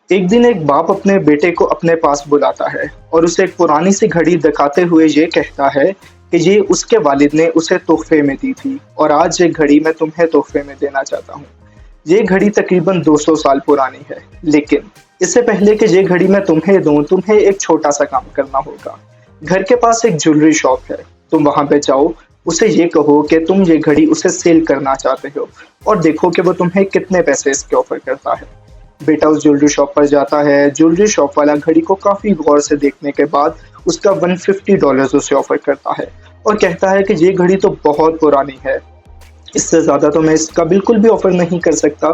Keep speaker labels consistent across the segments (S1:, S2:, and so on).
S1: ایک دن ایک باپ اپنے بیٹے کو اپنے پاس بلاتا ہے اور اسے ایک پرانی سی گھڑی دکھاتے ہوئے یہ کہتا ہے کہ یہ اس کے والد نے اسے تحفے میں دی تھی اور آج یہ گھڑی میں تمہیں تحفے میں دینا چاہتا ہوں۔ یہ گھڑی تقریباً 200 سال پرانی ہے، لیکن اس سے پہلے کہ یہ گھڑی میں تمہیں دوں، تمہیں ایک چھوٹا سا کام کرنا ہوگا۔ گھر کے پاس ایک جویلری شاپ ہے، تم وہاں پہ جاؤ، اسے یہ کہو کہ تم یہ گھڑی اسے سیل کرنا چاہتے ہو اور دیکھو کہ وہ تمہیں کتنے پیسے اس کے آفر کرتا ہے۔ بیٹا اس جویلری شاپ پر جاتا ہے، جویلری شاپ والا گھڑی کو کافی غور سے دیکھنے کے بعد اس کا $150 اسے آفر کرتا ہے اور کہتا ہے کہ یہ گھڑی تو بہت پرانی ہے، اس سے زیادہ تو میں اس کا بالکل بھی آفر نہیں کر سکتا۔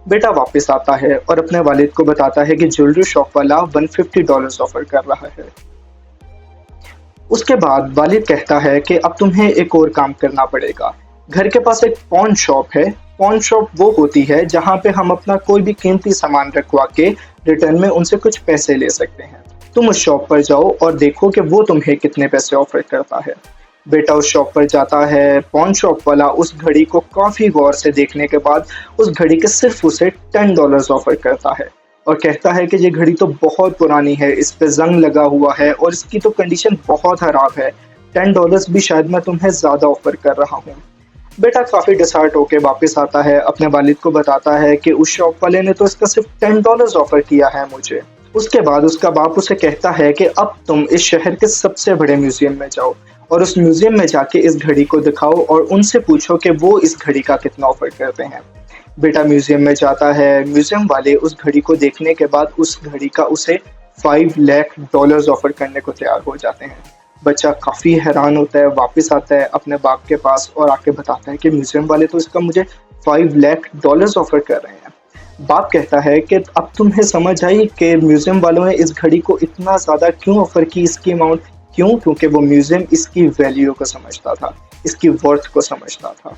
S1: بیٹا واپس آتا ہے اور اپنے والد کو بتاتا ہے کہ جویلری شاپ والا $150 آفر کر رہا ہے۔ اس کے بعد والد کہتا ہے کہ اب تمہیں ایک اور کام کرنا پڑے گا۔ گھر کے پاس ایک پون شاپ ہے۔ پون شاپ وہ ہوتی ہے جہاں پہ ہم اپنا کوئی بھی قیمتی سامان رکھوا کے ریٹرن میں ان سے کچھ پیسے لے سکتے ہیں۔ تم اس شاپ پر جاؤ اور دیکھو کہ وہ تمہیں کتنے پیسے آفر کرتا ہے۔ بیٹا اس شاپ پر جاتا ہے، پون شاپ والا اس گھڑی کو کافی غور سے دیکھنے کے بعد اس گھڑی کے صرف اسے $10 آفر کرتا ہے اور کہتا ہے کہ یہ گھڑی تو بہت پرانی ہے، اس پہ زنگ لگا ہوا ہے اور اس کی تو کنڈیشن بہت خراب ہے، $10 بھی شاید میں تمہیں زیادہ آفر کر رہا ہوں۔ بیٹا کافی ڈسہارٹ ہو کے واپس آتا ہے، اپنے والد کو بتاتا ہے کہ اس شاپ والے نے تو اس کا صرف $10 آفر کیا ہے مجھے۔ اس کے بعد اس کا باپ اسے کہتا ہے کہ اب تم اس شہر کے سب سے بڑے میوزیم میں جاؤ اور اس میوزیم میں جا کے اس گھڑی کو دکھاؤ اور ان سے پوچھو کہ وہ اس گھڑی کا کتنا آفر کرتے ہیں۔ بیٹا میوزیم میں جاتا ہے، میوزیم والے اس گھڑی کو دیکھنے کے بعد اس گھڑی کا اسے $5 لاکھ آفر کرنے کو تیار ہو جاتے ہیں۔ بچہ کافی حیران ہوتا ہے، واپس آتا ہے اپنے باپ کے پاس اور آ کے بتاتا ہے کہ میوزیم والے تو اس کا مجھے $5 لاکھ آفر کر رہے ہیں۔ باپ کہتا ہے کہ اب تمہیں سمجھ آئی کہ میوزیم والوں نے اس گھڑی کو اتنا زیادہ کیوں آفر کی، اس کی اماؤنٹ کیوں؟ کیونکہ وہ میوزیم اس کی ویلیو کو سمجھتا تھا، اس کی ورتھ کو سمجھتا تھا۔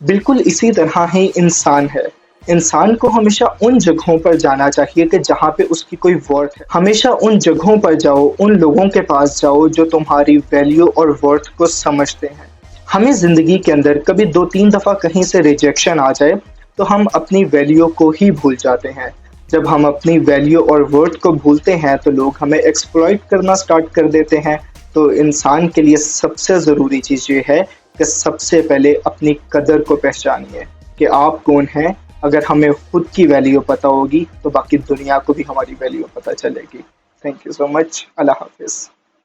S1: بالکل اسی طرح ہی انسان ہے۔ انسان کو ہمیشہ ان جگہوں پر جانا چاہیے کہ جہاں پہ اس کی کوئی ورتھ ہے۔ ہمیشہ ان جگہوں پر جاؤ، ان لوگوں کے پاس جاؤ جو تمہاری ویلیو اور ورتھ کو سمجھتے ہیں۔ ہمیں زندگی کے اندر کبھی 2-3 دفعہ کہیں سے ریجیکشن آ جائے تو ہم اپنی ویلیو کو ہی بھول جاتے ہیں۔ جب ہم اپنی ویلیو اور ورتھ کو بھولتے ہیں تو لوگ ہمیں ایکسپلائٹ کرنا سٹارٹ کر دیتے ہیں۔ تو انسان کے لیے سب سے ضروری چیز یہ ہے کہ سب سے پہلے اپنی قدر کو پہچانیے کہ آپ کون ہیں۔ اگر ہمیں خود کی ویلیو پتہ ہوگی تو باقی دنیا کو بھی ہماری ویلیو پتہ چلے گی۔ تھینک یو سو مچ۔ اللہ حافظ۔